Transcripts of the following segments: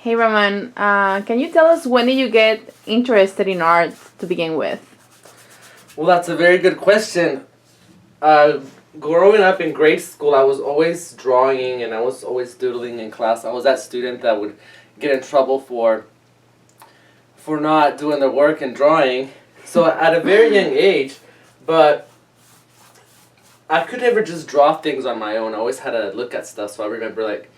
Hey Ramon, can you tell us when did you get interested in art to begin with? Well, that's a very good question. Growing up in grade school, I was always drawing and I was always doodling in class. I was that student that would get in trouble for not doing their work and drawing. So at a very young age, but I could never just draw things on my own. I always had to look at stuff. So I remember like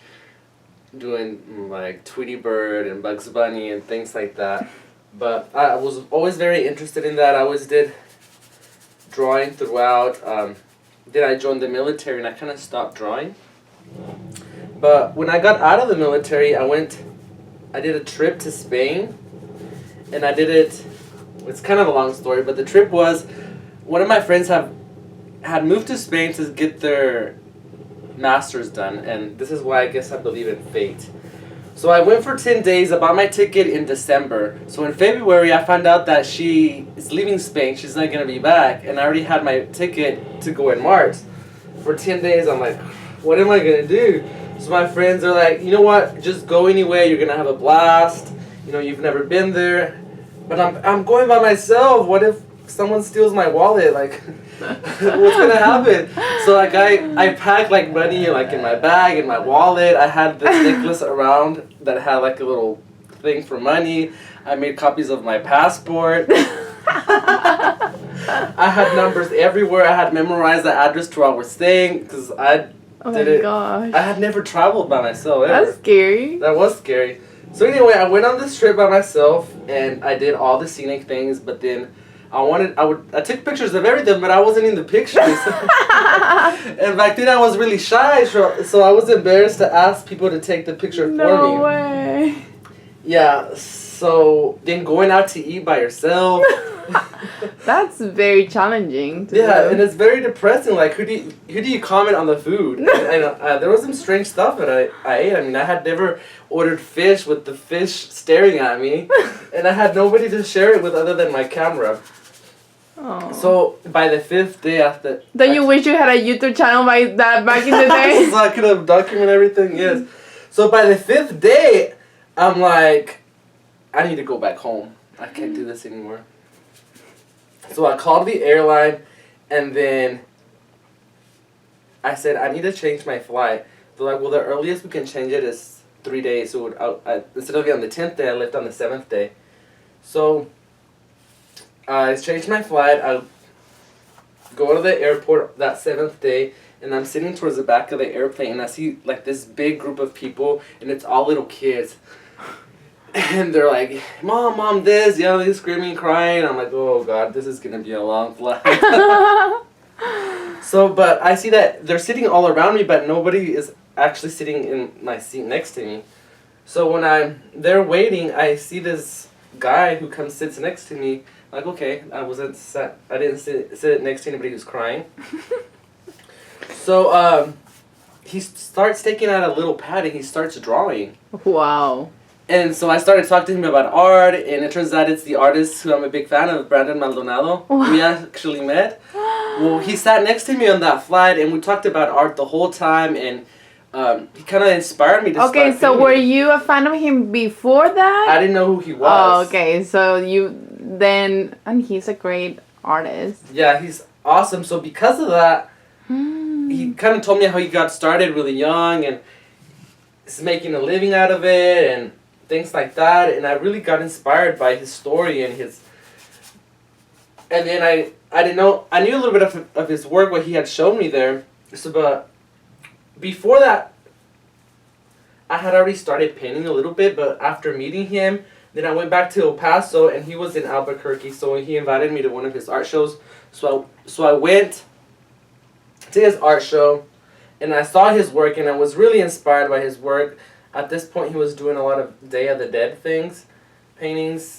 doing like Tweety Bird and Bugs Bunny and things like that. But I was always very interested in that. I always did drawing throughout. Then I joined the military and I kind of stopped drawing. But when I got out of the military, I did a trip to Spain. And I did it, it's kind of a long story, but the trip was, one of my friends had moved to Spain to get their master's done. And this is why I guess I believe in fate. So I went for 10 days, I bought my ticket in December. So in February, I found out that she is leaving Spain, she's not going to be back. And I already had my ticket to go in March. For 10 days, I'm like, what am I going to do? So my friends are like, you know what, just go anyway, you're going to have a blast. You know, you've never been there. But I'm going by myself, what if someone steals my wallet? Like, what's going to happen? So like I packed like money like in my bag, in my wallet. I had this necklace around that had like a little thing for money. I made copies of my passport. I had numbers everywhere. I had memorized the address to where I was staying because I had never traveled by myself ever. That's scary. That was scary. So anyway, I went on this trip by myself and I did all the scenic things, but then I took pictures of everything, but I wasn't in the pictures. And back then I was really shy, so I was embarrassed to ask people to take the picture for me. No way. Yeah, so then going out to eat by yourself. That's very challenging to do. And it's very depressing. Like, who do you comment on the food? There was some strange stuff that I ate. I mean, I had never ordered fish with the fish staring at me, and I had nobody to share it with other than my camera. Oh. So by the 5th day after, Don't you wish you had a YouTube channel like that back in the day? So I could have documented everything. Yes. So by the 5th day, I'm like, I need to go back home. I can't do this anymore. So I called the airline, and then I said, I need to change my flight. They're like, well, the earliest we can change it is 3 days. So instead of being on the 10th day, I left on the 7th day. So I changed my flight. I go to the airport that 7th day, and I'm sitting towards the back of the airplane, and I see like this big group of people, and it's all little kids. And they're like, Mom, this, yelling, screaming, crying. I'm like, oh God, this is going to be a long flight. So, but I see that they're sitting all around me, but nobody is actually sitting in my seat next to me. So when I'm there waiting, I see this guy who comes sits next to me. Like, okay, I didn't sit next to anybody who's crying. So he starts taking out a little pad and he starts drawing. Wow. And so I started talking to him about art, and it turns out it's the artist who I'm a big fan of, Brandon Maldonado. Wow. We actually met. Well, he sat next to me on that flight, and we talked about art the whole time, and he kind of inspired me to start painting. Were you a fan of him before that? I didn't know who he was. Oh, okay. So and he's a great artist. Yeah, he's awesome. So because of that, he kind of told me how he got started really young, and is making a living out of it, and things like that, and I really got inspired by his story and then I didn't know, I knew a little bit of his work, what he had shown me there. So, but before that, I had already started painting a little bit, but after meeting him, then I went back to El Paso, and he was in Albuquerque, so he invited me to one of his art shows. So I went to his art show, and I saw his work, and I was really inspired by his work. At this point, he was doing a lot of Day of the Dead paintings.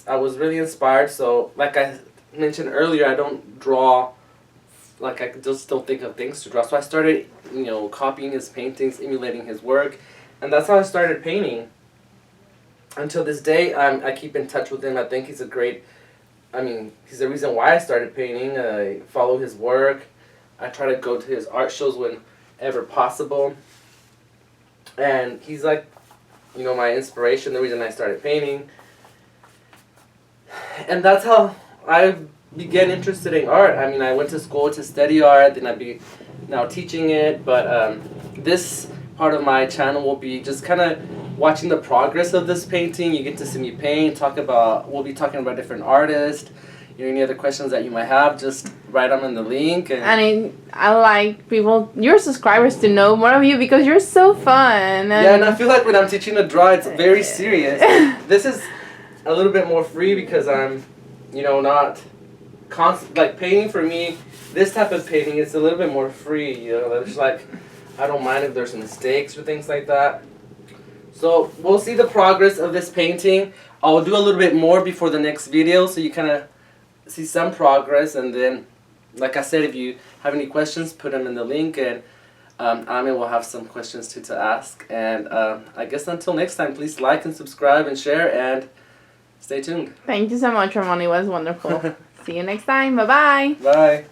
I was really inspired. So, like I mentioned earlier, I don't draw, like I just don't think of things to draw. So I started, copying his paintings, emulating his work, and that's how I started painting. Until this day, I keep in touch with him. I think he's he's the reason why I started painting. I follow his work. I try to go to his art shows whenever possible. And he's like my inspiration, the reason I started painting. And that's how I began interested in art. I mean, I went to school to study art, then I be now teaching it, but this part of my channel will be just kind of watching the progress of this painting. You get to see me paint, we'll be talking about different artists. Any other questions that you might have, just write them in the link. And I like your subscribers to know more of you because you're so fun. Yeah, and I feel like when I'm teaching to draw, it's very serious. This is a little bit more free because I'm, not constant. Like painting for me, this type of painting, it's a little bit more free. There's like, I don't mind if there's mistakes or things like that. So we'll see the progress of this painting. I'll do a little bit more before the next video, so you kind of see some progress, and then, like I said, if you have any questions, put them in the link, and Ami will have some questions too to ask. And I guess until next time, please like and subscribe and share, and stay tuned. Thank you so much, Ramon. It was wonderful. See you next time. Bye-bye. Bye.